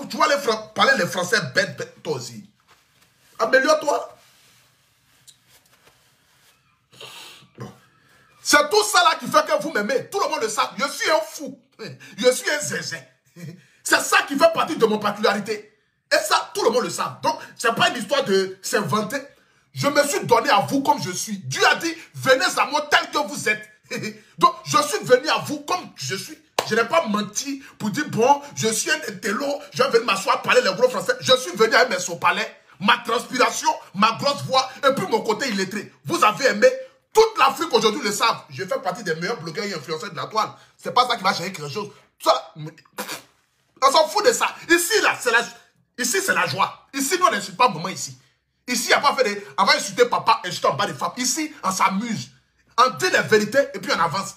Tu vas parler les Français bête, toi aussi. Améliore-toi. Bon. C'est tout ça là qui fait que vous m'aimez. Tout le monde le sait. Je suis un fou. Je suis un zézé. C'est ça qui fait partie de mon particularité. Et ça, tout le monde le sait. Donc, ce n'est pas une histoire de s'inventer. Je me suis donné à vous comme je suis. Dieu a dit, venez à moi tel que vous êtes. Donc, je suis venu à vous comme je suis. Je n'ai pas menti pour dire, bon, je suis un intello, je vais venir m'asseoir, parler les gros français. Je suis venu avec mes sopalais, ma transpiration, ma grosse voix, et puis mon côté illettré. Vous avez aimé. Toute l'Afrique aujourd'hui le savent. Je fais partie des meilleurs blogueurs et influenceurs de la toile. C'est pas ça qui va changer quelque chose. Ça, on s'en fout de ça. Ici, là, c'est la joie. Ici, nous, on n'insulte pas maman ici. Ici, il n'y a pas fait de... On va insulter papa, insulter en bas des femmes. Ici, on s'amuse. On dit les vérités et puis on avance.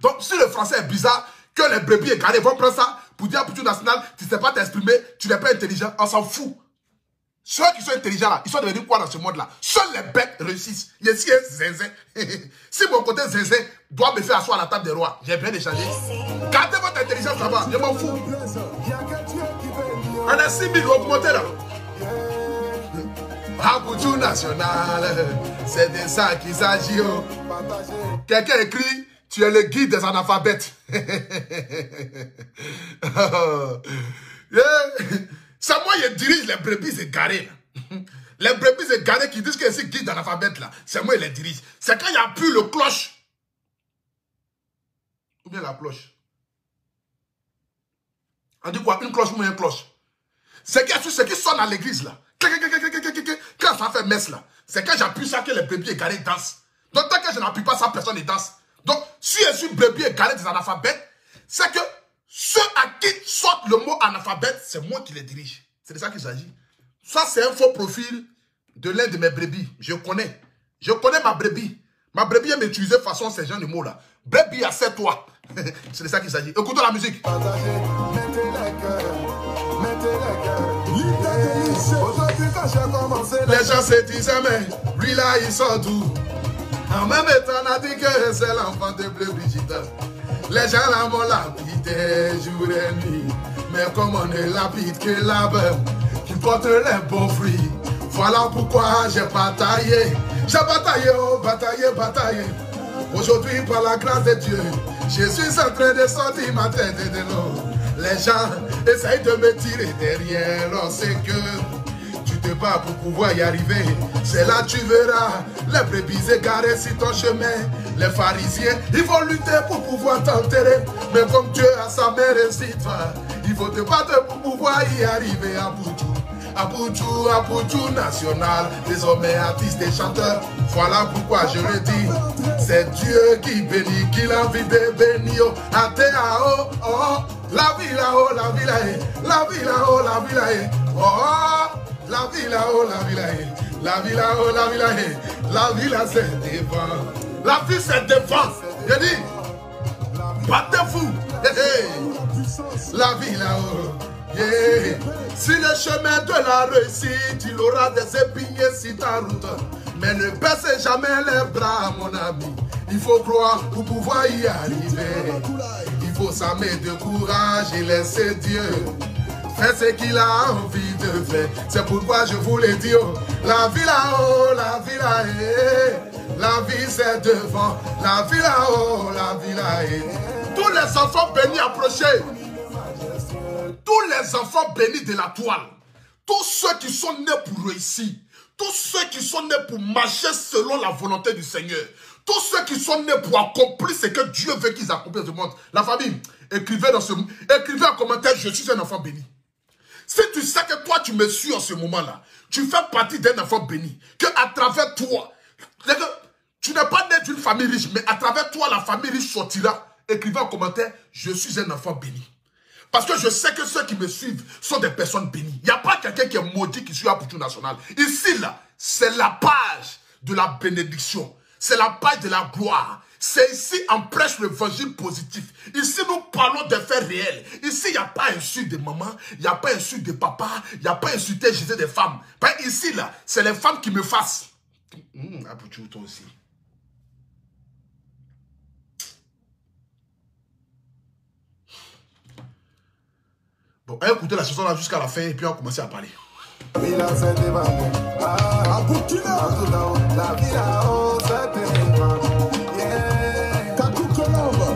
Donc, si le français est bizarre, que les brebis égarés vont prendre ça pour dire à Poutou National, tu ne sais pas t'exprimer, tu n'es pas intelligent, on s'en fout. Ceux qui sont intelligents là, ils sont devenus quoi dans ce monde là? Seuls les bêtes réussissent. Ici, zinzin. Si mon côté zinzin doit me faire asseoir à la table des rois, j'ai bien échangé. Gardez votre intelligence là-bas, je m'en fous. On a 6 000 augmentés là. Poutou National, c'est de ça qu'il s'agit. Quelqu'un écrit, tu es le guide des analphabètes. C'est moi qui dirige les brebis égarés. Les brebis égarés qui disent que c'est guide d'analphabète là. C'est moi qui les dirige. C'est quand il n'y a plus le cloche. Ou bien la cloche. On dit quoi? Une cloche ou une cloche? C'est qui sonne à l'église là. Quand ça fait messe là. C'est quand j'appuie ça que les brebis égarés dansent. Donc tant que je n'appuie pas ça, personne ne danse. Donc si je suis brebis égaré des analphabètes, c'est que ceux à qui sortent le mot analphabète, c'est moi qui les dirige. C'est de ça qu'il s'agit. Ça, c'est un faux profil de l'un de mes brebis. Je connais. Je connais ma brebis. Ma brebis aime utiliser de façon ces gens de mots-là. Brebis, assieds-toi. C'est de ça qu'il s'agit. Écoutons la musique. Les gens se disent, mais lui là, il sort d'où? En même temps, on a dit que c'est l'enfant de Bleu Brigitte. Les gens là m'ont lapidé jour et nuit. Mais comme on ne lapide que l'arbre qui porte les bons fruits. Voilà pourquoi j'ai bataillé. J'ai bataillé, oh, bataillé. Aujourd'hui, par la grâce de Dieu, je suis en train de sortir ma tête de l'eau. Les gens essayent de me tirer derrière. C'est que tu te bats pour pouvoir y arriver. C'est là tu verras les brebis égarées sur ton chemin. Les pharisiens, ils vont lutter pour pouvoir t'enterrer. Mais comme Dieu a sa mère ainsi toi, il faut te battre pour pouvoir y arriver à Poutou. À Poutou National, désormais artistes et chanteurs. Voilà pourquoi je le dis, c'est Dieu qui bénit, qui a envie de bénir. A-T-A-O, oh, la vie là-haut, la vie là-haut, la vie là-haut, la vie là-haut, oh, la vie là-haut, la vie là-haut, la vie là-haut, la vie là-haut, la vie là c'est devant. La vie c'est devant. Je dis, battez-vous. La vie là-haut. Yeah. Si le chemin de la réussite, il aura des épines sur ta route. Mais ne baissez jamais les bras, mon ami. Il faut croire pour pouvoir y arriver. Il faut s'armer de courage et laisser Dieu faire ce qu'il a envie de faire. C'est pourquoi je vous l'ai dit, oh, la vie là-haut, la vie là-haut, la vie c'est devant, la vie là-haut, la vie là-haut. Tous les enfants bénis approchez. Tous les enfants bénis de la toile, tous ceux qui sont nés pour réussir, tous ceux qui sont nés pour marcher selon la volonté du Seigneur, tous ceux qui sont nés pour accomplir ce que Dieu veut qu'ils accomplissent dans ce monde. La famille, écrivez en commentaire, je suis un enfant béni. Si tu sais que toi tu me suis en ce moment-là, tu fais partie d'un enfant béni, que à travers toi, tu n'es pas né d'une famille riche, mais à travers toi la famille riche sortira. Écrivez en commentaire, je suis un enfant béni. Parce que je sais que ceux qui me suivent sont des personnes bénies. Il n'y a pas quelqu'un qui est maudit qui suit à Poutou National. Ici, là, c'est la page de la bénédiction. C'est la page de la gloire. C'est ici, on prêche l'évangile positif. Ici, nous parlons des faits réels. Ici, il n'y a pas insulte de maman, il n'y a pas insulte de papa, il n'y a pas insulté Jésus des femmes. Ici, là, c'est les femmes qui me fassent. À Poutou, toi aussi. Bon, on a écouté la chanson là jusqu'à la fin et puis on a commencé à parler.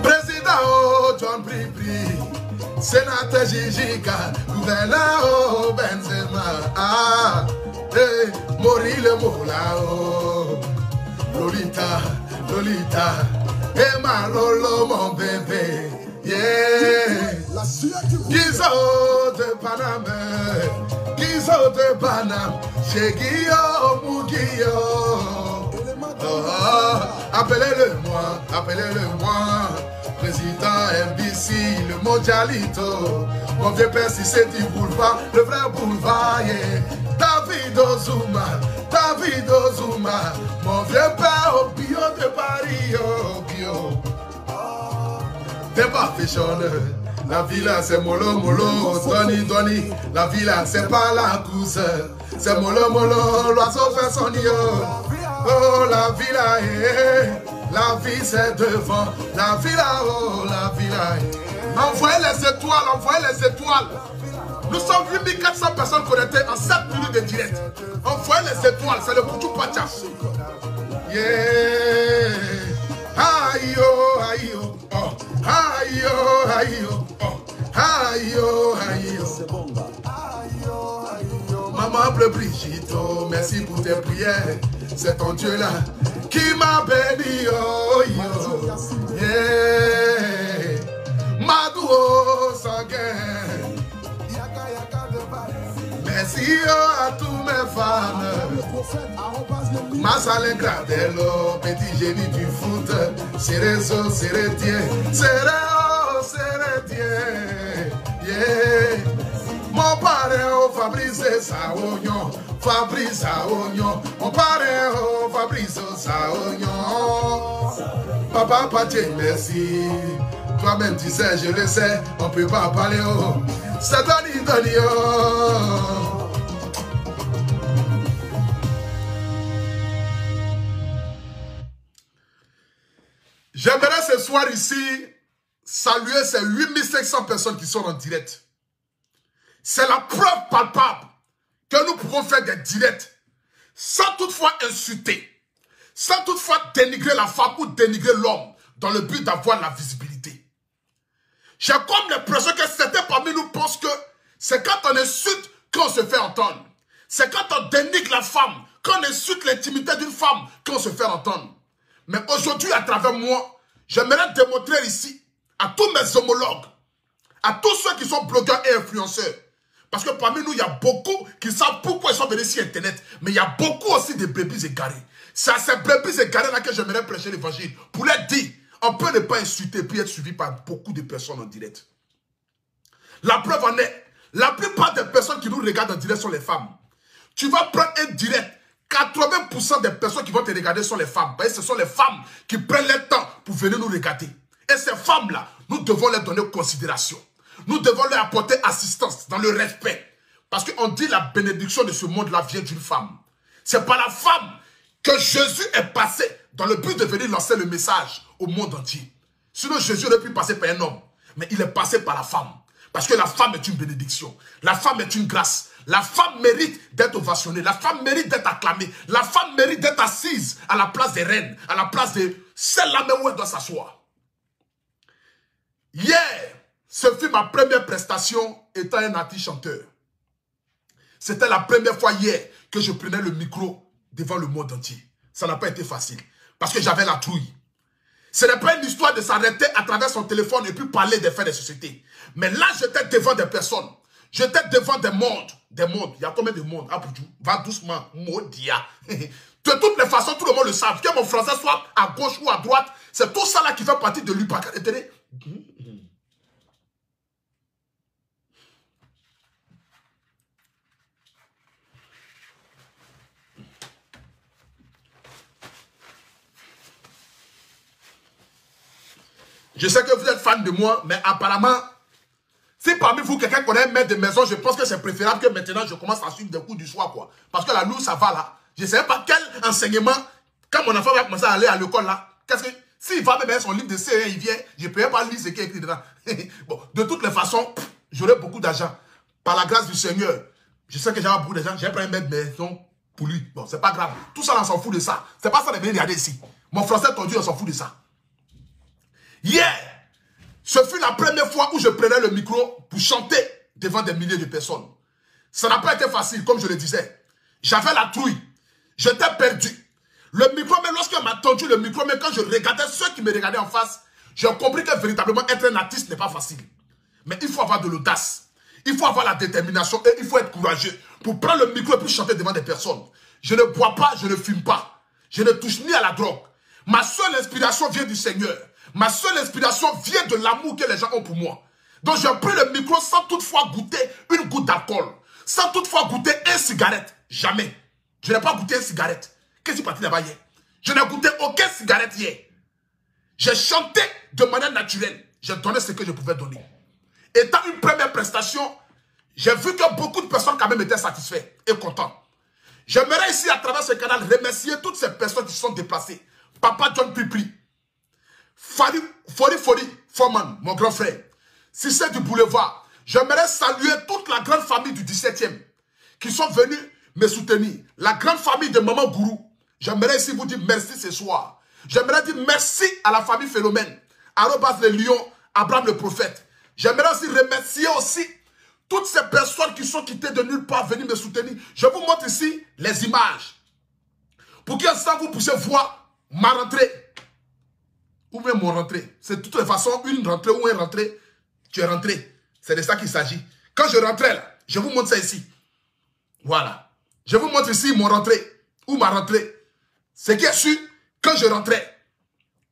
Président John Pripri, sénateur Jijika, gouverneur Benzema, Mori le Mola, Lolita, Lolita, Emma Lolo mon bébé, yeah. Gizo de Paname, Gizo de Paname, chez Guillaume Guillaume. Appelez-le-moi, président MBC, le mondialito. Mon vieux père, si c'est du boulevard, le vrai boulevard, yeah. David Ozuma, mon vieux père au bio de Paris, au bio. T'es pas fichonne, la villa c'est mollo, Tony, la villa c'est pas la course, c'est mollo, l'oiseau fait son nid. Oh la villa, la vie c'est devant, la villa, oh la villa. Envoyez les étoiles. Nous sommes 8400 personnes connectées en 7 minutes de direct. Envoyez les étoiles, c'est le Koutou Pacha. Yeah. Aïe oh, aïe oh, oh. Aïe oh, aïe oh, oh. Aïe oh, aïe oh. Maman bleu Brigitte, oh, merci pour tes prières. C'est ton Dieu là qui m'a béni, oh, yo. Yeah. Madou oh, sanguin. Merci à tous mes fans. Massale Gradello, petit génie du foot. Cerezo, Ceretien, Cereo, Ceretien. Yeah. Mon parrain, Fabrice Saognon. Fabrice Saognon. Mon parrain, Fabrice Saognon. Papa Pathé, merci. Toi-même tu sais, je le sais, on peut pas parler oh. C'est Doni oh. J'aimerais ce soir ici saluer ces 8500 personnes qui sont en direct. C'est la preuve palpable que nous pouvons faire des directs sans toutefois insulter, sans toutefois dénigrer la femme ou dénigrer l'homme dans le but d'avoir la visibilité. J'ai comme l'impression que certains parmi nous pensent que c'est quand on insulte qu'on se fait entendre. C'est quand on dénigre la femme, qu'on insulte l'intimité d'une femme qu'on se fait entendre. Mais aujourd'hui, à travers moi, j'aimerais démontrer ici à tous mes homologues, à tous ceux qui sont blogueurs et influenceurs. Parce que parmi nous, il y a beaucoup qui savent pourquoi ils sont venus sur Internet. Mais il y a beaucoup aussi de brebis égarés. C'est à ces brebis égarés-là que j'aimerais prêcher l'évangile. Pour leur dire, on peut ne pas insulter puis être suivi par beaucoup de personnes en direct. La preuve en est, la plupart des personnes qui nous regardent en direct sont les femmes. Tu vas prendre un direct, 80% des personnes qui vont te regarder sont les femmes. Et ce sont les femmes qui prennent le temps pour venir nous regarder. Et ces femmes-là, nous devons leur donner considération. Nous devons leur apporter assistance dans le respect. Parce qu'on dit la bénédiction de ce monde-là vient d'une femme. C'est par la femme que Jésus est passé dans le but de venir lancer le message au monde entier. Sinon, Jésus aurait pu passer par un homme. Mais il est passé par la femme. Parce que la femme est une bénédiction. La femme est une grâce. La femme mérite d'être ovationnée. La femme mérite d'être acclamée. La femme mérite d'être assise à la place des reines. À la place de celle-là même où elle doit s'asseoir. Hier, ce fut ma première prestation étant un artiste chanteur. C'était la première fois hier que je prenais le micro devant le monde entier. Ça n'a pas été facile. Parce que j'avais la trouille. Ce n'est pas une histoire de s'arrêter à travers son téléphone et puis parler des faits de société. Mais là, j'étais devant des personnes. J'étais devant des mondes. Des mondes. Il y a combien de mondes? Va doucement. Modia. De toutes les façons, tout le monde le sait. Que mon français soit à gauche ou à droite, c'est tout ça là qui fait partie de l'UPAC. Je sais que vous êtes fan de moi, mais apparemment, si parmi vous, quelqu'un connaît un maître de maison, je pense que c'est préférable que maintenant je commence à suivre des cours du soir, quoi. Parce que la loue, ça va là. Je ne sais pas quel enseignement, quand mon enfant va commencer à aller à l'école là, qu'est-ce que, s'il va même son livre de C1, il vient, je ne peux pas lire ce qui est écrit dedans. Bon, de toutes les façons, j'aurai beaucoup d'argent. Par la grâce du Seigneur, je sais que j'aurai beaucoup d'argent. J'ai pris un mètre de maison pour lui. Bon, c'est pas grave. Tout ça, on s'en fout de ça. C'est pas ça de venir regarder ici. Mon français tordu, on s'en fout de ça. Hier, ce fut la première fois où je prenais le micro pour chanter devant des milliers de personnes. Ça n'a pas été facile, comme je le disais. J'avais la trouille. J'étais perdu. Le micro, mais lorsqu'on m'a tendu le micro, mais quand je regardais ceux qui me regardaient en face, j'ai compris que véritablement être un artiste n'est pas facile. Mais il faut avoir de l'audace. Il faut avoir la détermination et il faut être courageux pour prendre le micro et pour chanter devant des personnes. Je ne bois pas, je ne fume pas. Je ne touche ni à la drogue. Ma seule inspiration vient du Seigneur. Ma seule inspiration vient de l'amour que les gens ont pour moi. Donc j'ai pris le micro sans toutefois goûter une goutte d'alcool. Sans toutefois goûter une cigarette. Jamais. Je n'ai pas goûté une cigarette. Qu'est-ce qui est parti là-bas hier? Je n'ai goûté aucune cigarette hier. J'ai chanté de manière naturelle. J'ai donné ce que je pouvais donner. Étant une première prestation, j'ai vu que beaucoup de personnes quand même étaient satisfaites et contentes. J'aimerais ici, à travers ce canal, remercier toutes ces personnes qui se sont déplacées. Papa John Pipri, Fori Foreman, mon grand frère, Cissé du Boulevard. J'aimerais saluer toute la grande famille du 17e qui sont venus me soutenir. La grande famille de Maman Gourou. J'aimerais ici vous dire merci ce soir. J'aimerais dire merci à la famille Philomène, Arobas le Lion, Abraham le prophète. J'aimerais aussi remercier aussi toutes ces personnes qui sont quittées de nulle part venir me soutenir. Je vous montre ici les images. Pour qu'ensemble vous puissiez voir ma rentrée. Ou même mon rentrée. C'est de toute façon une rentrée ou une rentrée. Tu es rentré. C'est de ça qu'il s'agit. Quand je rentrais là, je vous montre ça ici. Voilà. Je vous montre ici mon rentrée. Ou ma rentrée. Ce qui est sûr, quand je rentrais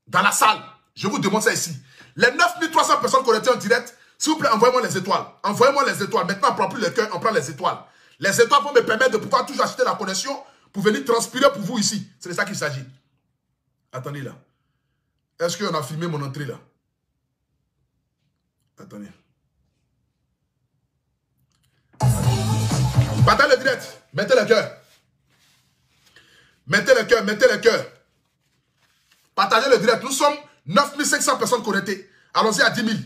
dans la salle, je vous demande ça ici. Les 9300 personnes connectées en direct, s'il vous plaît, envoyez-moi les étoiles. Envoyez-moi les étoiles. Maintenant, on ne prend plus le cœur, on prend les étoiles. Les étoiles vont me permettre de pouvoir toujours acheter la connexion pour venir transpirer pour vous ici. C'est de ça qu'il s'agit. Attendez là. Est-ce qu'on a filmé mon entrée là? Attendez. Partagez le direct. Mettez le cœur. Mettez le cœur, mettez le cœur. Partagez le direct. Nous sommes 9500 personnes connectées. Allons-y à 10 000.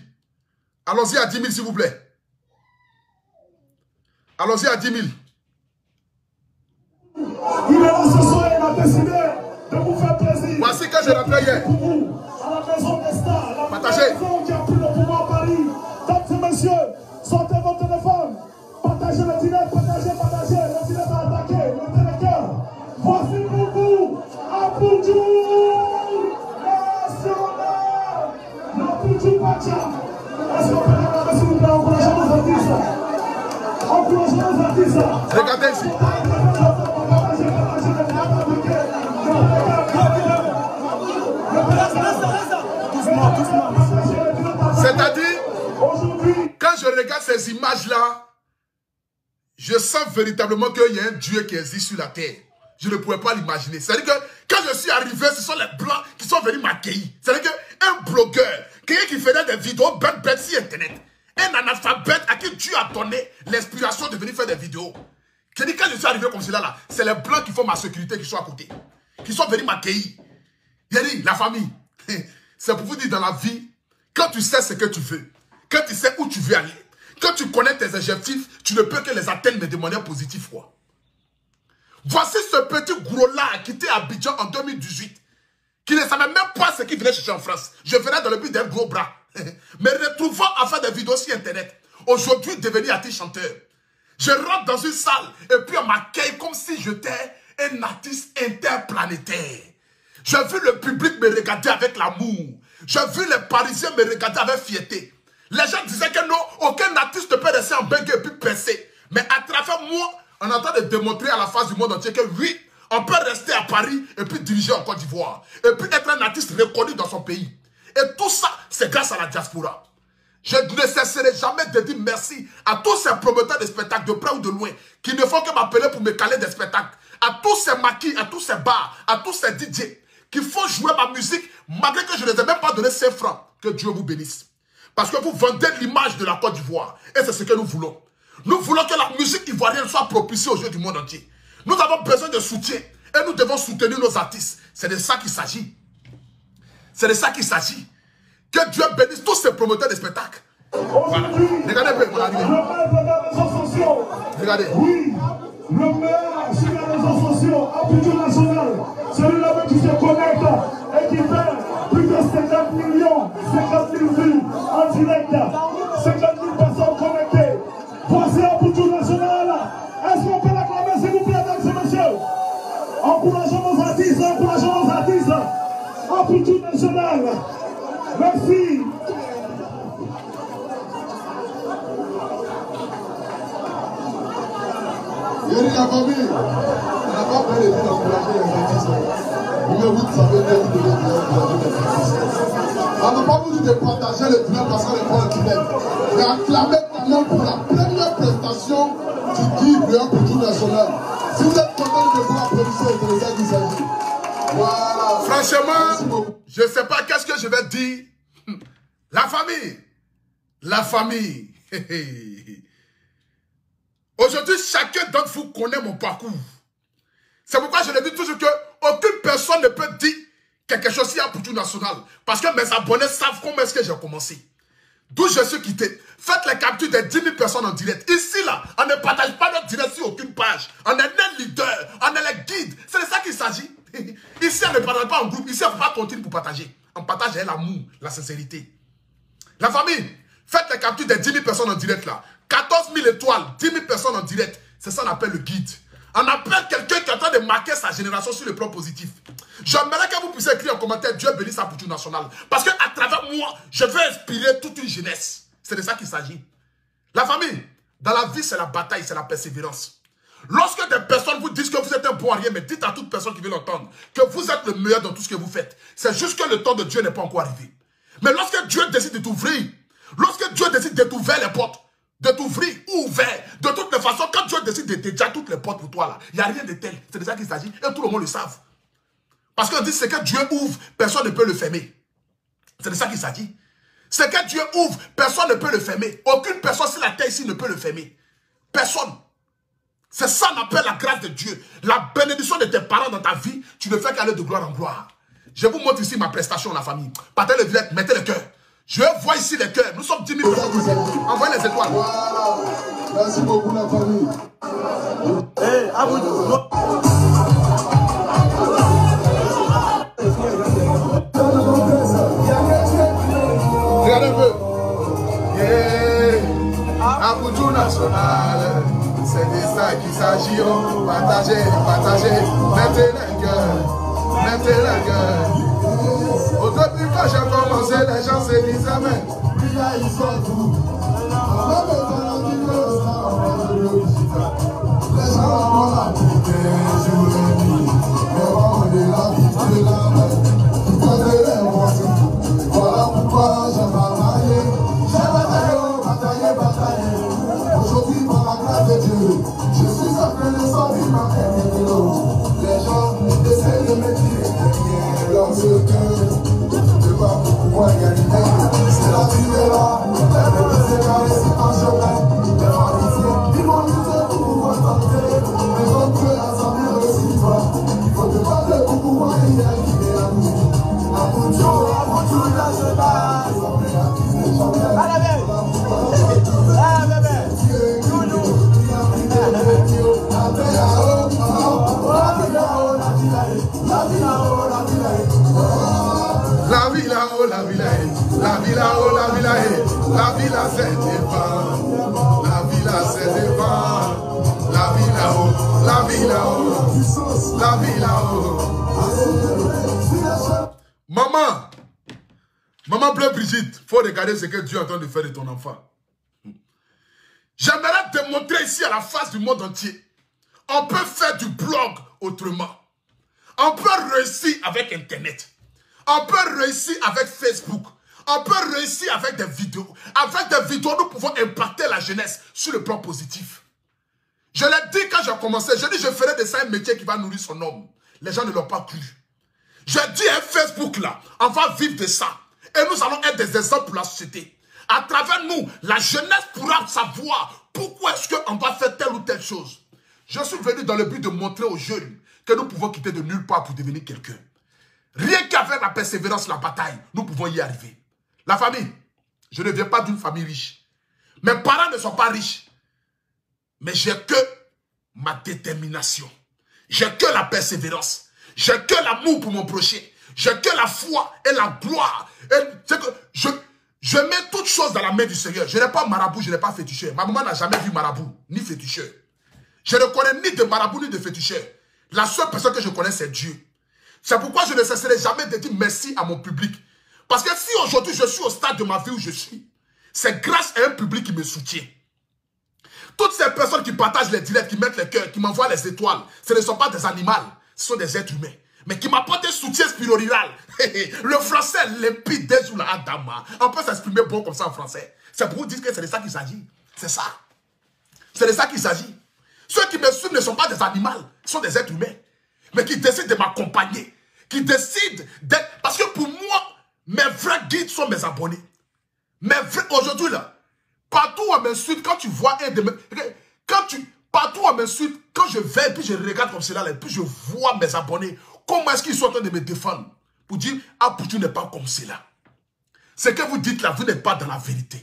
Allons-y à 10 000 s'il vous plaît. Allons-y à 10 000. Il est là ce soir, il a décidé de vous faire plaisir. Voici quand je rentrais hier. À la maison des stars, la partagez. maison qui a pris le pouvoir à Paris. Mesdames et messieurs, sortez votre téléphone. Partagez le direct, partagez. Le direct a attaqué, mettez le cœur. Voici pour vous, Apoudjou National. L'Apoudjou Pacha. Est-ce qu'on peut regarder s'il vous plaît, encourageons nos artistes. Encourageons nos artistes. Regardez ici. C'est-à-dire, quand je regarde ces images-là, je sens véritablement qu'il y a un Dieu qui existe sur la terre. Je ne pouvais pas l'imaginer. C'est-à-dire que quand je suis arrivé, ce sont les Blancs qui sont venus m'accueillir. C'est-à-dire qu'un blogueur, quelqu'un qui faisait des vidéos bêtes sur Internet, un analphabète à qui Dieu a donné l'inspiration de venir faire des vidéos. C'est-à-dire quand je suis arrivé comme cela, c'est les Blancs qui font ma sécurité qui sont à côté. Qui sont venus m'accueillir. Il a dit, la famille, c'est pour vous dire dans la vie, quand tu sais ce que tu veux, quand tu sais où tu veux aller, quand tu connais tes objectifs, tu ne peux que les atteindre mais de manière positive. Quoi. Voici ce petit gros-là qui était à Abidjan en 2018, qui ne savait même pas ce qu'il venait chercher en France. Je venais dans le but d'un gros bras. Mais retrouvant à faire des vidéos sur Internet, aujourd'hui devenu artiste chanteur. Je rentre dans une salle et puis on m'accueille comme si j'étais un artiste interplanétaire. J'ai vu le public me regarder avec l'amour. J'ai vu les Parisiens me regarder avec fierté. Les gens disaient que non, aucun artiste ne peut rester en Bengue et puis percer. Mais à travers moi, on est en train de démontrer à la face du monde entier que oui, on peut rester à Paris et puis diriger en Côte d'Ivoire. Et puis être un artiste reconnu dans son pays. Et tout ça, c'est grâce à la diaspora. Je ne cesserai jamais de dire merci à tous ces promoteurs de spectacles de près ou de loin qui ne font que m'appeler pour me caler des spectacles. À tous ces maquis, à tous ces bars, à tous ces DJ qui font jouer ma musique malgré que je ne les ai même pas donné 5 francs. Que Dieu vous bénisse. Parce que vous vendez l'image de la Côte d'Ivoire. Et c'est ce que nous voulons. Nous voulons que la musique ivoirienne soit propulsée aux yeux du monde entier. Nous avons besoin de soutien. Et nous devons soutenir nos artistes. C'est de ça qu'il s'agit. C'est de ça qu'il s'agit. Que Dieu bénisse tous ces promoteurs de spectacles. Voilà. Regardez un peu, mon ami. Le maire des réseaux sociaux. Regardez. Oui, le maire sur les réseaux sociaux, à Pujo National, celui-là qui se connecte et qui fait plus de 50 millions, 50 000 vues en direct, 50 000 personnes connectées. Voici à Pujo National. Est-ce qu'on peut l'acclamer, s'il vous plaît, mesdames et messieurs? Encourageons nos artistes, encourageons nos artistes. À Pujo National. Merci. Il y a la famille. On n'a pas peur de dire d'encourager les artistes. Mais vous savez bien que vous devez encourager les artistes. On n'a pas voulu de partager le tunnel parce qu'on est pas le tunnel. Mais acclamez quand même pour la première prestation du guide de Pujo National. Si vous êtes content de voir applaudisser, c'est de ça qu'il s'agit. Voilà. Franchement, je ne sais pas qu'est-ce que je vais dire. La famille. La famille. Aujourd'hui, chacun d'entre vous connaît mon parcours. C'est pourquoi je le dis toujours qu'aucune personne ne peut dire quelque chose ici à Pujo National. Parce que mes abonnés savent comment est-ce que j'ai commencé. D'où je suis quitté. Faites les captures de 10 000 personnes en direct. Ici, là, on ne partage pas notre direct sur aucune page. On est les leaders, on est les guides. C'est de ça qu'il s'agit. Ici, on ne partage pas en groupe. Ici, on ne peut pas continuer pour partager. On partage l'amour, la sincérité. La famille, faites les captures de 10 000 personnes en direct, là. 14 000 étoiles, 10 000 personnes en direct. C'est ça qu'on appelle le guide. On appelle quelqu'un qui est en train de marquer sa génération sur le plan positif. J'aimerais que vous puissiez écrire en commentaire Dieu bénisse à Pujo National. Parce qu'à travers moi, je veux inspirer toute une jeunesse. C'est de ça qu'il s'agit. La famille, dans la vie, c'est la bataille, c'est la persévérance. Lorsque des personnes vous disent que vous êtes un bon à rien, mais dites à toute personne qui veut l'entendre que vous êtes le meilleur dans tout ce que vous faites. C'est juste que le temps de Dieu n'est pas encore arrivé. Mais lorsque Dieu décide de t'ouvrir, lorsque Dieu décide de t'ouvrir les portes, de t'ouvrir ou ouvert, de toutes les façons, quand Dieu décide de déjà toutes les portes pour toi, là, il n'y a rien de tel. C'est de ça qu'il s'agit. Et tout le monde le savent. Parce qu'on dit ce que Dieu ouvre, personne ne peut le fermer. C'est de ça qu'il s'agit. Ce que Dieu ouvre, personne ne peut le fermer. Aucune personne sur la terre ici ne peut le fermer. Personne. C'est ça qu'on appelle la grâce de Dieu. La bénédiction de tes parents dans ta vie, tu ne fais qu'aller de gloire en gloire. Je vous montre ici ma prestation, la famille. Partez le direct, mettez le cœur. Je vois ici les cœurs. Nous sommes 10 000 personnes. Envoyez les étoiles. Voilà. Merci beaucoup, la famille. Hey, à vous. Regardez un peu. Yeah. À Pujo National, c'est de ça qu'il s'agit. Partagez, partagez. Mettez le cœur. Mettez le cœur. Au début, quand j'ai commencé, les gens se disaient, mais Ils sont tout. Les gens ont la vie, je vous l'ai dit. Mais on est la vie de la main. Vous prenez les mots. Voilà pourquoi j'ai bataillé. J'ai bataillé. Aujourd'hui, par la grâce de Dieu, je suis reconnaissant du matin de l'eau. Les gens essaient de me tirer dans ce cœur. C'est la vie de là, c'est carré, c'est quand je gagne. Les pharisiens, ils vont lutter pour pouvoir tenter. Mais on peut assembler aussi toi. Il faut te battre pour pouvoir y arriver à nous. À Pujo National. la vie là-haut, la vie là-haut, la vie là-haut, la vie là-haut, la vie là c'est devant, la vie là c'est devant, la vie là-haut, la vie là-haut, la vie là-haut. Maman Bleu Brigitte, faut regarder ce que Dieu est en train de faire de ton enfant. J'aimerais te montrer ici à la face du monde entier. On peut faire du blog autrement. On peut réussir avec Internet. On peut réussir avec Facebook. On peut réussir avec des vidéos. Avec des vidéos, nous pouvons impacter la jeunesse sur le plan positif. Je l'ai dit quand j'ai commencé. Je dis je ferai de ça un métier qui va nourrir son homme. Les gens ne l'ont pas cru. J'ai dit à Facebook là, on va vivre de ça. Et nous allons être des exemples pour la société. À travers nous, la jeunesse pourra savoir pourquoi est-ce qu'on va faire telle ou telle chose. Je suis venu dans le but de montrer aux jeunes que nous pouvons quitter de nulle part pour devenir quelqu'un. Rien qu'avec la persévérance, la bataille, nous pouvons y arriver. La famille, Je ne viens pas d'une famille riche. Mes parents ne sont pas riches. Mais j'ai que ma détermination. J'ai que la persévérance. J'ai que l'amour pour mon prochain. J'ai que la foi et la gloire. Je mets toutes choses dans la main du Seigneur. Je n'ai pas marabout, je n'ai pas féticheur. Ma maman n'a jamais vu marabout, ni féticheur. Je ne connais ni de marabout, ni de féticheur. La seule personne que je connais, c'est Dieu. C'est pourquoi je ne cesserai jamais de dire merci à mon public. Parce que si aujourd'hui je suis au stade de ma vie où je suis, c'est grâce à un public qui me soutient. Toutes ces personnes qui partagent les directs, qui mettent les cœurs, qui m'envoient les étoiles, ce ne sont pas des animaux, ce sont des êtres humains. Mais qui m'apportent un soutien spirituel. Le français limpide des oula adama. On peut s'exprimer bon comme ça en français. C'est pour vous dire que c'est de ça qu'il s'agit. C'est ça. C'est de ça qu'il s'agit. Ceux qui me suivent ne sont pas des animaux, ce sont des êtres humains. Mais qui décident de m'accompagner. Qui décident d'être... Parce que pour moi, mes vrais guides sont mes abonnés. Aujourd'hui là, partout où on m'insulte, quand tu vois un de mes... Partout où on m'insulte, quand je vais et puis je regarde comme cela, et puis je vois mes abonnés, comment est-ce qu'ils sont en train de me défendre? Pour dire, ah, tu n'es pas comme cela. Ce que vous dites là, vous n'êtes pas dans la vérité.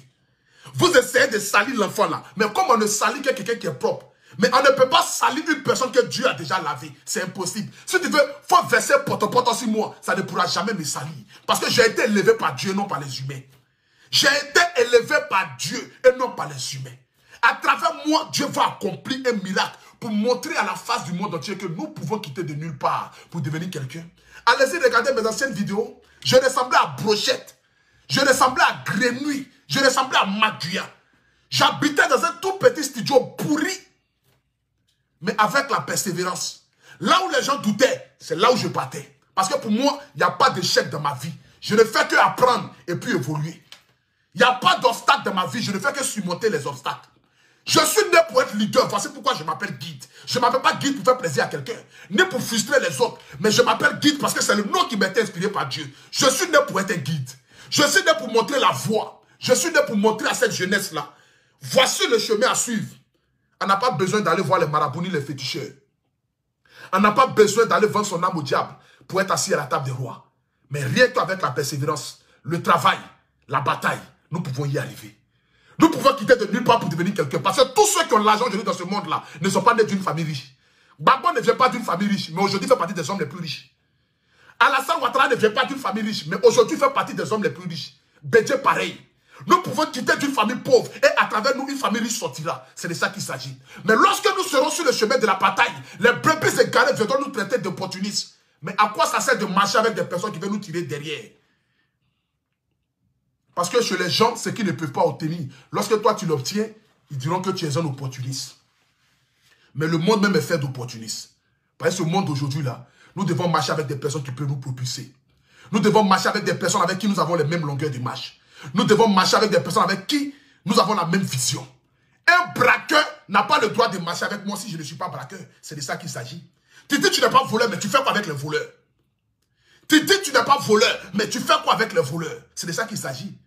Vous essayez de salir l'enfant là. Mais comme on ne salit que quelqu'un qui est propre. Mais on ne peut pas salir une personne que Dieu a déjà lavée. C'est impossible. Si tu veux, il faut verser porte sur moi. Ça ne pourra jamais me salir. Parce que j'ai été élevé par Dieu, non par les humains. J'ai été élevé par Dieu et non par les humains. À travers moi, Dieu va accomplir un miracle pour montrer à la face du monde entier que nous pouvons quitter de nulle part pour devenir quelqu'un. Allez-y, regardez mes anciennes vidéos. Je ressemblais à Brochette. Je ressemblais à Grenouille. Je ressemblais à Maguia. J'habitais dans un tout petit studio pourri. Mais avec la persévérance. Là où les gens doutaient, c'est là où je partais. Parce que pour moi, il n'y a pas d'échec dans ma vie. Je ne fais que apprendre et puis évoluer. Il n'y a pas d'obstacle dans ma vie. Je ne fais que surmonter les obstacles. Je suis né pour être leader. Voici pourquoi je m'appelle guide. Je ne m'appelle pas guide pour faire plaisir à quelqu'un. Ni pour frustrer les autres. Mais je m'appelle guide parce que c'est le nom qui m'a été inspiré par Dieu. Je suis né pour être un guide. Je suis né pour montrer la voie. Je suis né pour montrer à cette jeunesse-là. Voici le chemin à suivre. On n'a pas besoin d'aller voir les marabouts ni les féticheurs. On n'a pas besoin d'aller vendre son âme au diable pour être assis à la table des rois. Mais rien qu'avec la persévérance, le travail, la bataille, nous pouvons y arriver. Nous pouvons quitter de nulle part pour devenir quelqu'un. Parce que tous ceux qui ont l'argent aujourd'hui dans ce monde-là ne sont pas nés d'une famille riche. Gbagbo ne vient pas d'une famille riche, mais aujourd'hui fait partie des hommes les plus riches. Alassane Ouattara ne vient pas d'une famille riche, mais aujourd'hui fait partie des hommes les plus riches. Bédié pareil. Nous pouvons quitter d'une famille pauvre et à travers nous, une famille riche sortira. C'est de ça qu'il s'agit. Mais lorsque nous serons sur le chemin de la bataille, les brebis égarés viendront nous traiter d'opportunistes. Mais à quoi ça sert de marcher avec des personnes qui veulent nous tirer derrière? Parce que chez les gens, ce qu'ils ne peuvent pas obtenir, lorsque toi tu l'obtiens, ils diront que tu es un opportuniste. Mais le monde même est fait d'opportunistes. Parce que ce monde d'aujourd'hui là, nous devons marcher avec des personnes qui peuvent nous propulser. Nous devons marcher avec des personnes avec qui nous avons les mêmes longueurs de marche. Nous devons marcher avec des personnes avec qui nous avons la même vision. Un braqueur n'a pas le droit de marcher avec moi si je ne suis pas braqueur. C'est de ça qu'il s'agit. Tu dis que tu n'es pas voleur, mais tu fais quoi avec les voleurs? Tu dis que tu n'es pas voleur, mais tu fais quoi avec les voleurs? C'est de ça qu'il s'agit.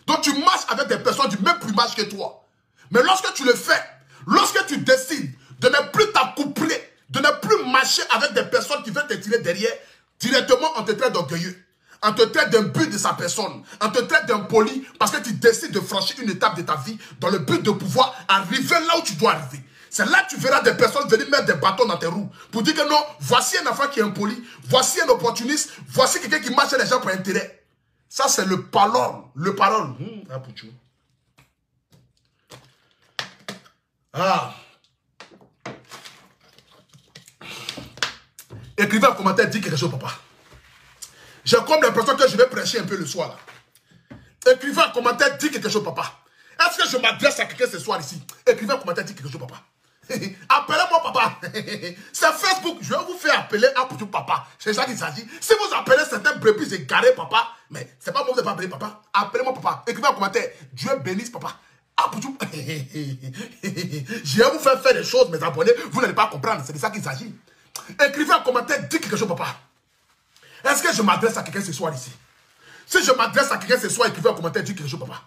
Donc tu marches avec des personnes du même plumage que toi. Mais lorsque tu le fais, lorsque tu décides de ne plus t'accoupler, de ne plus marcher avec des personnes qui veulent te tirer derrière, directement on te traite d'orgueilleux. On te traite d'un but de sa personne. On te traite d'impoli parce que tu décides de franchir une étape de ta vie dans le but de pouvoir arriver là où tu dois arriver. C'est là que tu verras des personnes venir mettre des bâtons dans tes roues pour dire que non, voici un enfant qui est impoli, voici un opportuniste, voici quelqu'un qui marche les gens pour intérêt. Ça, c'est le parole. Le parole. Écrivez un commentaire, dites quelque chose, papa. J'ai comme l'impression que je vais prêcher un peu le soir là. Écrivez un commentaire, dites quelque chose, papa. Est-ce que je m'adresse à quelqu'un ce soir ici? Écrivez un commentaire, dites quelque chose, papa. Appelez-moi papa. C'est Facebook. Je vais vous faire appeler à pour papa. C'est ça qu'il s'agit. Si vous appelez certains brebis égarés papa, mais c'est pas moi vous n'avez pas appelé papa. Appelez-moi papa. Écrivez un commentaire. Dieu bénisse papa. Ah pour tout. Je vais vous faire des choses, mes abonnés. Vous n'allez pas comprendre. C'est de ça qu'il s'agit. Écrivez un commentaire. Dites quelque chose papa. Est-ce que je m'adresse à quelqu'un ce soir ici? Si je m'adresse à quelqu'un ce soir, écrivez un commentaire. Dites quelque chose papa.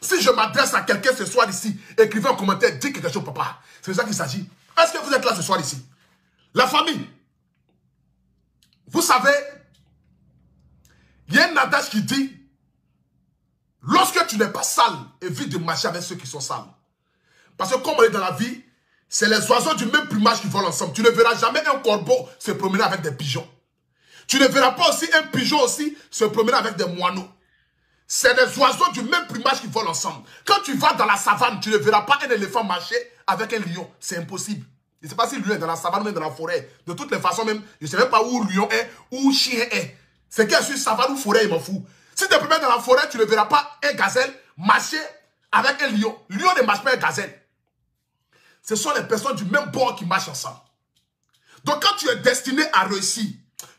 Si je m'adresse à quelqu'un ce soir ici, écrivez un commentaire, dites quelque chose, papa. C'est de ça qu'il s'agit. Est-ce que vous êtes là ce soir ici? La famille. Vous savez, il y a un adage qui dit, Lorsque tu n'es pas sale, évite de marcher avec ceux qui sont sales. Parce que comme on est dans la vie, c'est les oiseaux du même plumage qui volent ensemble. Tu ne verras jamais un corbeau se promener avec des pigeons. Tu ne verras pas aussi un pigeon aussi se promener avec des moineaux. C'est des oiseaux du même plumage qui volent ensemble. Quand tu vas dans la savane, tu ne verras pas un éléphant marcher avec un lion. C'est impossible. Je ne sais pas si le lion est dans la savane ou même dans la forêt. De toutes les façons même, je ne sais même pas où le lion est, où le chien est. C'est qu'il est sur savane ou forêt, il m'en fout. Si tu te promènes dans la forêt, tu ne verras pas un gazelle marcher avec un lion. Le lion ne marche pas avec un gazelle. Ce sont les personnes du même bord qui marchent ensemble. Donc quand tu es destiné à réussir,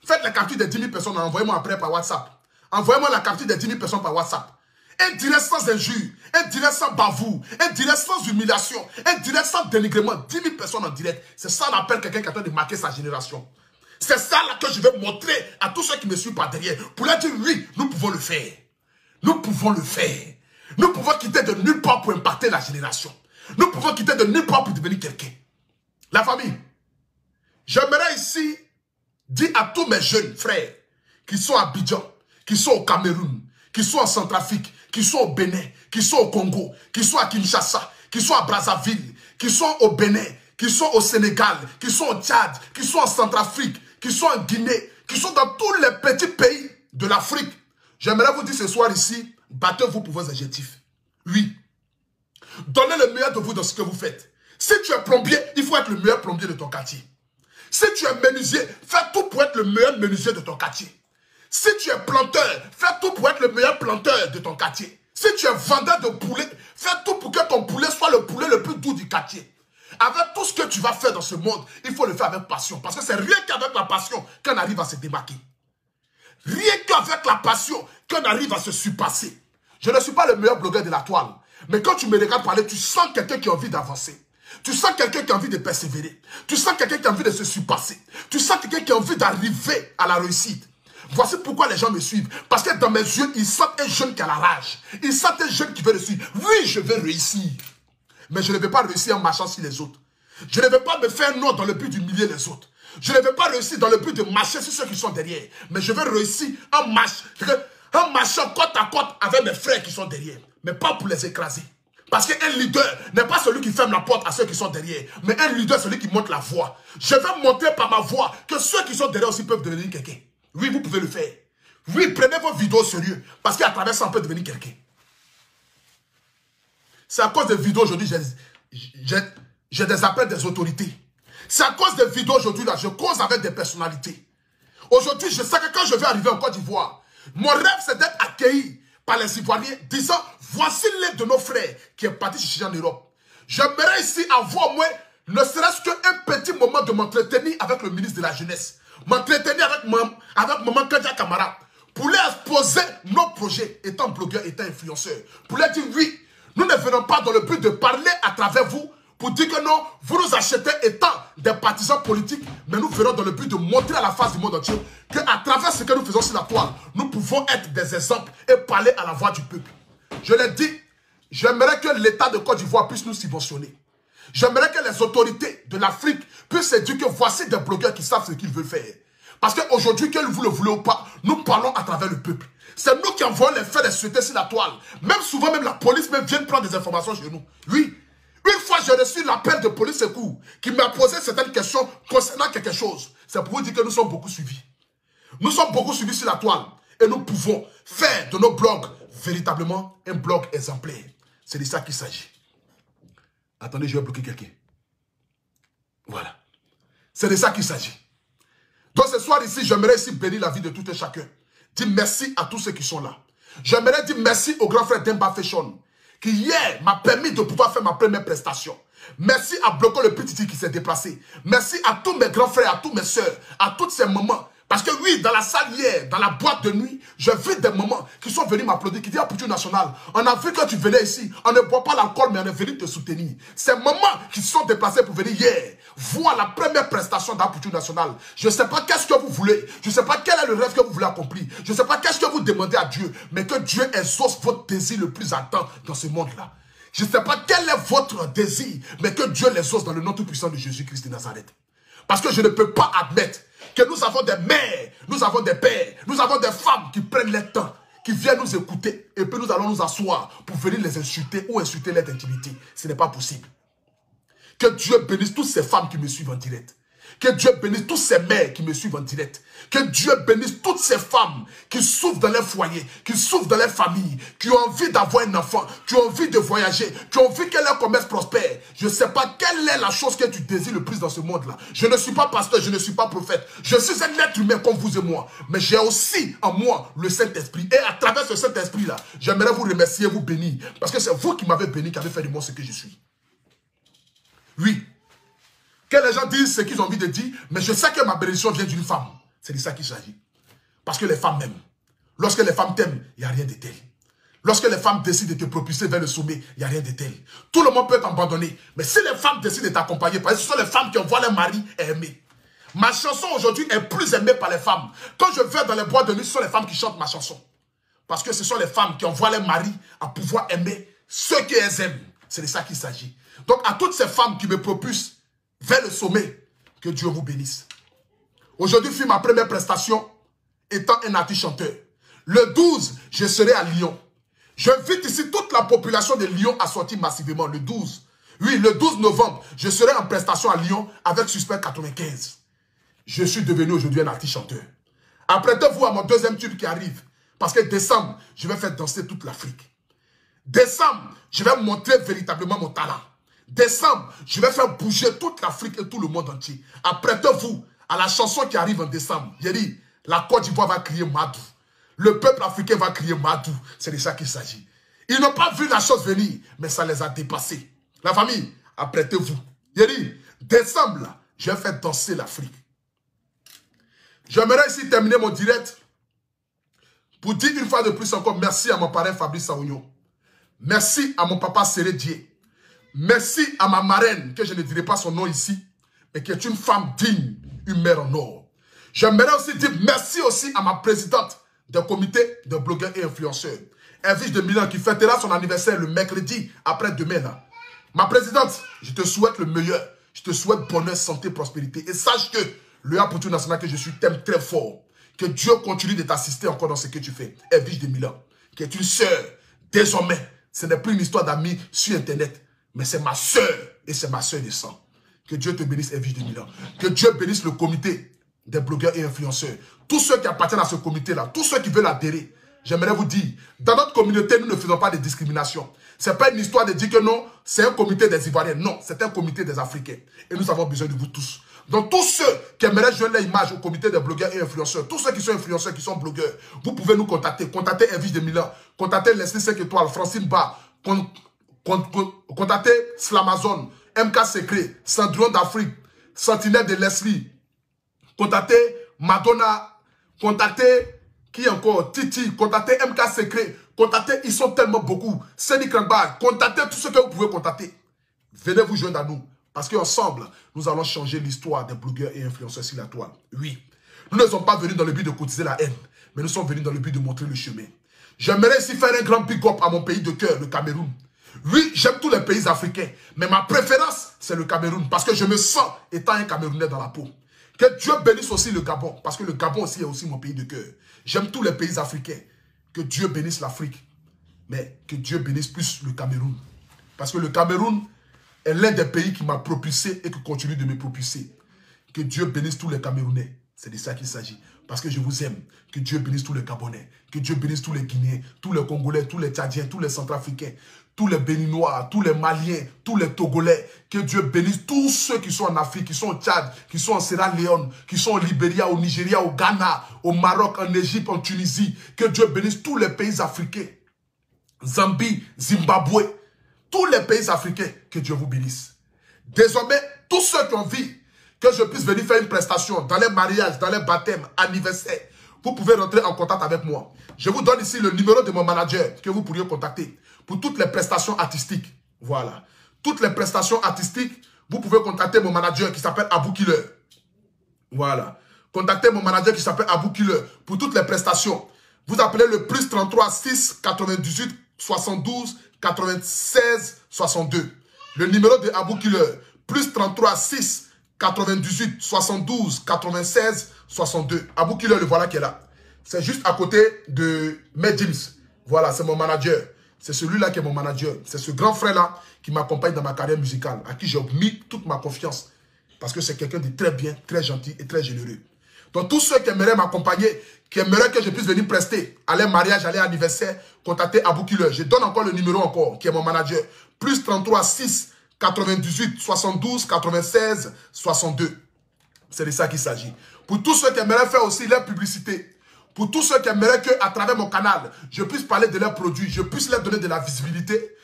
faites la capture des 10 000 personnes, envoyez-moi après par WhatsApp. Envoyez-moi la capture des 10 000 personnes par WhatsApp. Un direct sans injure, un direct sans bavoure, un direct sans humiliation, un direct sans dénigrement. 10 000 personnes en direct. C'est ça l'appel quelqu'un qui est en train de marquer sa génération. C'est ça là que je vais montrer à tous ceux qui me suivent par derrière. Pour leur dire oui, nous pouvons le faire. Nous pouvons le faire. Nous pouvons quitter de nulle part pour impacter la génération. Nous pouvons quitter de nulle part pour devenir quelqu'un. La famille, j'aimerais ici dire à tous mes jeunes frères qui sont à Abidjan, qui sont au Cameroun, qui sont en Centrafrique, qui sont au Bénin, qui sont au Congo, qui sont à Kinshasa, qui sont à Brazzaville, qui sont au Bénin, qui sont au Sénégal, qui sont au Tchad, qui sont en Centrafrique, qui sont en Guinée, qui sont dans tous les petits pays de l'Afrique. J'aimerais vous dire ce soir ici, battez-vous pour vos adjectifs. Oui. Donnez le meilleur de vous dans ce que vous faites. Si tu es plombier, il faut être le meilleur plombier de ton quartier. Si tu es menuisier, fais tout pour être le meilleur menuisier de ton quartier. Si tu es planteur, fais tout pour être le meilleur planteur de ton quartier. Si tu es vendeur de poulet, fais tout pour que ton poulet soit le poulet le plus doux du quartier. Avec tout ce que tu vas faire dans ce monde, il faut le faire avec passion. Parce que c'est rien qu'avec la passion qu'on arrive à se démarquer. Rien qu'avec la passion qu'on arrive à se surpasser. Je ne suis pas le meilleur blogueur de la toile. Mais quand tu me regardes parler, tu sens quelqu'un qui a envie d'avancer. Tu sens quelqu'un qui a envie de persévérer. Tu sens quelqu'un qui a envie de se surpasser. Tu sens quelqu'un qui a envie d'arriver à la réussite. Voici pourquoi les gens me suivent. Parce que dans mes yeux, ils sentent un jeune qui a la rage. Ils sentent un jeune qui veut réussir. Oui, je vais réussir. Mais je ne vais pas réussir en marchant sur les autres. Je ne vais pas me faire un nom dans le but d'humilier les autres. Je ne vais pas réussir dans le but de marcher sur ceux qui sont derrière. Mais je vais réussir en marchant côte à côte avec mes frères qui sont derrière. Mais pas pour les écraser. Parce qu'un leader n'est pas celui qui ferme la porte à ceux qui sont derrière. Mais un leader, celui qui monte la voie. Je vais montrer par ma voix que ceux qui sont derrière aussi peuvent devenir quelqu'un. Oui, vous pouvez le faire. Oui, prenez vos vidéos au sérieux. Parce qu'à travers ça, on peut devenir quelqu'un. C'est à cause des vidéos aujourd'hui, j'ai des appels des autorités. C'est à cause des vidéos aujourd'hui, là, je cause avec des personnalités. Aujourd'hui, je sais que quand je vais arriver en Côte d'Ivoire, mon rêve, c'est d'être accueilli par les Ivoiriens, disant, voici l'un de nos frères qui est parti chercher en Europe. J'aimerais ici avoir au moins, ne serait-ce qu'un petit moment de m'entretenir avec le ministre de la Jeunesse, m'entretenir avec Maman Kadia Kamara, pour leur exposer nos projets, étant blogueur, étant influenceur, pour leur dire, oui, nous ne venons pas dans le but de parler à travers vous, pour dire que non, vous nous achetez étant des partisans politiques, mais nous venons dans le but de montrer à la face du monde entier qu'à travers ce que nous faisons sur la toile, nous pouvons être des exemples et parler à la voix du peuple. Je l'ai dit, j'aimerais que l'État de Côte d'Ivoire puisse nous subventionner. J'aimerais que les autorités de l'Afrique puissent se dire que voici des blogueurs qui savent ce qu'ils veulent faire. Parce qu'aujourd'hui, que vous le voulez ou pas, nous parlons à travers le peuple. C'est nous qui envoyons les faits des sociétés sur la toile. Même souvent, même la police vient prendre des informations chez nous. Oui. Une fois, j'ai reçu l'appel de police secours qui m'a posé certaines questions concernant quelque chose. C'est pour vous dire que nous sommes beaucoup suivis. Nous sommes beaucoup suivis sur la toile. Et nous pouvons faire de nos blogs véritablement un blog exemplaire. C'est de ça qu'il s'agit. Attendez, je vais bloquer quelqu'un. Voilà. C'est de ça qu'il s'agit. Donc ce soir ici, j'aimerais ici bénir la vie de tout et chacun. Dire merci à tous ceux qui sont là. J'aimerais dire merci au grand frère Demba Fashion, qui hier m'a permis de pouvoir faire ma première prestation. Merci à Bloco le petit qui s'est déplacé. Merci à tous mes grands frères, à tous mes soeurs, à toutes ces mamans. Parce que oui, dans la salle hier, dans la boîte de nuit, j'ai vu des mamans qui sont venus m'applaudir, qui disent à Poutou National, on a vu que tu venais ici, on ne boit pas l'alcool, mais on est venu te soutenir. Ces mamans qui se sont déplacées pour venir hier, voir la première prestation d'Apoutou National. Je ne sais pas qu'est-ce que vous voulez, je ne sais pas quel est le rêve que vous voulez accomplir, je ne sais pas qu'est-ce que vous demandez à Dieu, mais que Dieu exauce votre désir le plus ardent dans ce monde-là. Je ne sais pas quel est votre désir, mais que Dieu l'exauce dans le nom tout-puissant de Jésus-Christ de Nazareth. Parce que je ne peux pas admettre que nous avons des mères, nous avons des pères, nous avons des femmes qui prennent le temps, qui viennent nous écouter et puis nous allons nous asseoir pour venir les insulter ou insulter leur intimité. Ce n'est pas possible. Que Dieu bénisse toutes ces femmes qui me suivent en direct. Que Dieu bénisse tous ces mères qui me suivent en direct. Que Dieu bénisse toutes ces femmes qui souffrent dans leur foyer, qui souffrent dans leur famille, qui ont envie d'avoir un enfant, qui ont envie de voyager, qui ont envie que leur commerce prospère. Je ne sais pas quelle est la chose que tu désires le plus dans ce monde-là. Je ne suis pas pasteur, je ne suis pas prophète. Je suis un être humain comme vous et moi. Mais j'ai aussi en moi le Saint-Esprit. Et à travers ce Saint-Esprit-là, j'aimerais vous remercier et vous bénir. Parce que c'est vous qui m'avez béni, qui avez fait de moi ce que je suis. Oui. Que les gens disent ce qu'ils ont envie de dire, mais je sais que ma bénédiction vient d'une femme. C'est de ça qu'il s'agit. Parce que les femmes m'aiment. Lorsque les femmes t'aiment, il n'y a rien de tel. Lorsque les femmes décident de te propulser vers le sommet, il n'y a rien de tel. Tout le monde peut t'abandonner. Mais si les femmes décident de t'accompagner, parce que ce sont les femmes qui envoient leur mari aimer. Ma chanson aujourd'hui est plus aimée par les femmes. Quand je vais dans les boîtes de nuit, ce sont les femmes qui chantent ma chanson. Parce que ce sont les femmes qui envoient leur mari à pouvoir aimer ceux qu'elles aiment. C'est de ça qu'il s'agit. Donc à toutes ces femmes qui me propulsent vers le sommet, que Dieu vous bénisse. Aujourd'hui fut ma première prestation étant un artiste chanteur. Le 12, je serai à Lyon. J'invite ici toute la population de Lyon à sortir massivement le 12. Oui, le 12 novembre, je serai en prestation à Lyon avec Suspect 95. Je suis devenu aujourd'hui un artiste chanteur. Apprêtez-vous à mon deuxième tube qui arrive. Parce que décembre, je vais faire danser toute l'Afrique. Décembre, je vais montrer véritablement mon talent. Décembre, je vais faire bouger toute l'Afrique et tout le monde entier. Apprêtez-vous à la chanson qui arrive en décembre. J'ai dit, la Côte d'Ivoire va crier Madou. Le peuple africain va crier Madou. C'est de ça qu'il s'agit. Ils n'ont pas vu la chose venir, mais ça les a dépassés. La famille, apprêtez-vous. J'ai dit, décembre, là, je vais faire danser l'Afrique. J'aimerais ici terminer mon direct pour dire une fois de plus encore merci à mon parrain Fabrice Saounion. Merci à mon papa Séré Dié. Merci à ma marraine, que je ne dirai pas son nom ici, mais qui est une femme digne, une mère en or. J'aimerais aussi dire merci aussi à ma présidente du comité de blogueurs et influenceurs, Elvis de Milan, qui fêtera son anniversaire le mercredi après-demain. Là. Ma présidente, je te souhaite le meilleur. Je te souhaite bonheur, santé, prospérité. Et sache que le Apotou National que je suis t'aime très fort. Que Dieu continue de t'assister encore dans ce que tu fais. Elvis de Milan, qui est une sœur. Désormais, ce n'est plus une histoire d'amis sur Internet. Mais c'est ma soeur et c'est ma soeur de sang. Que Dieu te bénisse, Elvis de Milan. Que Dieu bénisse le comité des blogueurs et influenceurs. Tous ceux qui appartiennent à ce comité-là, tous ceux qui veulent adhérer, j'aimerais vous dire, dans notre communauté, nous ne faisons pas de discrimination. Ce n'est pas une histoire de dire que non, c'est un comité des Ivoiriens. Non, c'est un comité des Africains. Et nous avons besoin de vous tous. Donc tous ceux qui aimeraient joindre l'image au comité des blogueurs et influenceurs, tous ceux qui sont influenceurs, qui sont blogueurs, vous pouvez nous contacter. Contactez Elvis de Milan, contactez Leslie 5 étoiles, Francine Ba, contactez Slamazon, MK Secret, Cendrillon d'Afrique, Sentinelle de Leslie, contactez Madonna, contactez qui encore, Titi, contactez MK Secret, contactez, ils sont tellement beaucoup, Cédric Krangbar, contactez tous ceux que vous pouvez contacter. Venez vous joindre à nous, parce qu'ensemble, nous allons changer l'histoire des blogueurs et influenceurs sur la toile. Oui, nous ne sommes pas venus dans le but de cotiser la haine, mais nous sommes venus dans le but de montrer le chemin. J'aimerais ici faire un grand big up à mon pays de cœur, le Cameroun. Oui, j'aime tous les pays africains, mais ma préférence, c'est le Cameroun, parce que je me sens étant un Camerounais dans la peau. Que Dieu bénisse aussi le Gabon, parce que le Gabon aussi est aussi mon pays de cœur. J'aime tous les pays africains. Que Dieu bénisse l'Afrique, mais que Dieu bénisse plus le Cameroun. Parce que le Cameroun est l'un des pays qui m'a propulsé et qui continue de me propulser. Que Dieu bénisse tous les Camerounais. C'est de ça qu'il s'agit. Parce que je vous aime. Que Dieu bénisse tous les Gabonais. Que Dieu bénisse tous les Guinéens, tous les Congolais, tous les Tchadiens, tous les Centrafricains, tous les Béninois, tous les Maliens, tous les Togolais. Que Dieu bénisse tous ceux qui sont en Afrique, qui sont au Tchad, qui sont en Sierra Leone, qui sont au Libéria, au Nigeria, au Ghana, au Maroc, en Égypte, en Tunisie. Que Dieu bénisse tous les pays africains. Zambie, Zimbabwe, tous les pays africains. Que Dieu vous bénisse. Désormais, tous ceux qui ont envie que je puisse venir faire une prestation dans les mariages, dans les baptêmes, anniversaires, vous pouvez rentrer en contact avec moi. Je vous donne ici le numéro de mon manager que vous pourriez contacter pour toutes les prestations artistiques. Voilà. Toutes les prestations artistiques, vous pouvez contacter mon manager qui s'appelle Abou Killer. Voilà. Contactez mon manager qui s'appelle Abou Killer pour toutes les prestations. Vous appelez le plus 33 6 98 72 96 62. Le numéro de Abou Killer, plus 33 6 98 72 96 62. Abou Killer, le voilà qui est là. C'est juste à côté de Med James. Voilà, c'est mon manager. C'est celui-là qui est mon manager. C'est ce grand frère-là qui m'accompagne dans ma carrière musicale, à qui j'ai mis toute ma confiance. Parce que c'est quelqu'un de très bien, très gentil et très généreux. Donc tous ceux qui aimeraient m'accompagner, qui aimeraient que je puisse venir prester à leur mariage, à leur anniversaire, contactez Abou Killer. Je donne encore le numéro encore, qui est mon manager. Plus 33 6 98 72 96 62. C'est de ça qu'il s'agit. Pour tous ceux qui aimeraient faire aussi leur publicité, pour tous ceux qui aimeraient qu'à travers mon canal, je puisse parler de leurs produits, je puisse leur donner de la visibilité,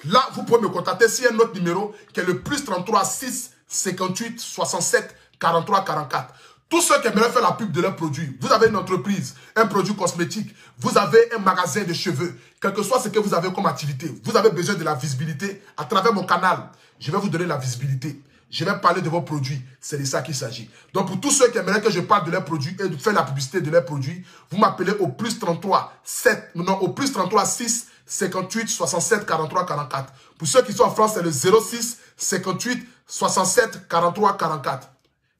là, vous pouvez me contacter. S'il y a un autre numéro qui est le plus 33 6 58 67 43 44. Tous ceux qui aimeraient faire la pub de leurs produits, vous avez une entreprise, un produit cosmétique, vous avez un magasin de cheveux, quel que soit ce que vous avez comme activité, vous avez besoin de la visibilité à travers mon canal. Je vais vous donner la visibilité. Je vais parler de vos produits. C'est de ça qu'il s'agit. Donc, pour tous ceux qui aimeraient que je parle de leurs produits et de faire la publicité de leurs produits, vous m'appelez au plus 33 6 58 67 43 44. Pour ceux qui sont en France, c'est le 06 58 67 43 44.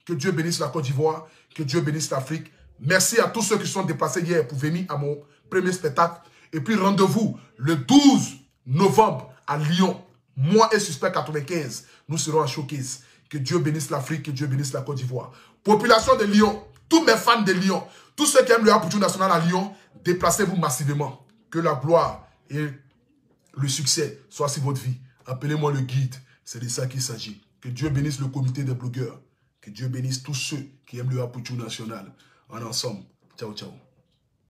Que Dieu bénisse la Côte d'Ivoire. Que Dieu bénisse l'Afrique. Merci à tous ceux qui sont déplacés hier pour venir à mon premier spectacle. Et puis, rendez-vous le 12 novembre à Lyon. Moi et Suspect 95, nous serons en showcase. Que Dieu bénisse l'Afrique, que Dieu bénisse la Côte d'Ivoire. Population de Lyon, tous mes fans de Lyon, tous ceux qui aiment le Apoutou National à Lyon, déplacez-vous massivement. Que la gloire et le succès soient sur votre vie. Appelez-moi le guide, c'est de ça qu'il s'agit. Que Dieu bénisse le comité des blogueurs. Que Dieu bénisse tous ceux qui aiment le Apoutou National. En ensemble, ciao, ciao.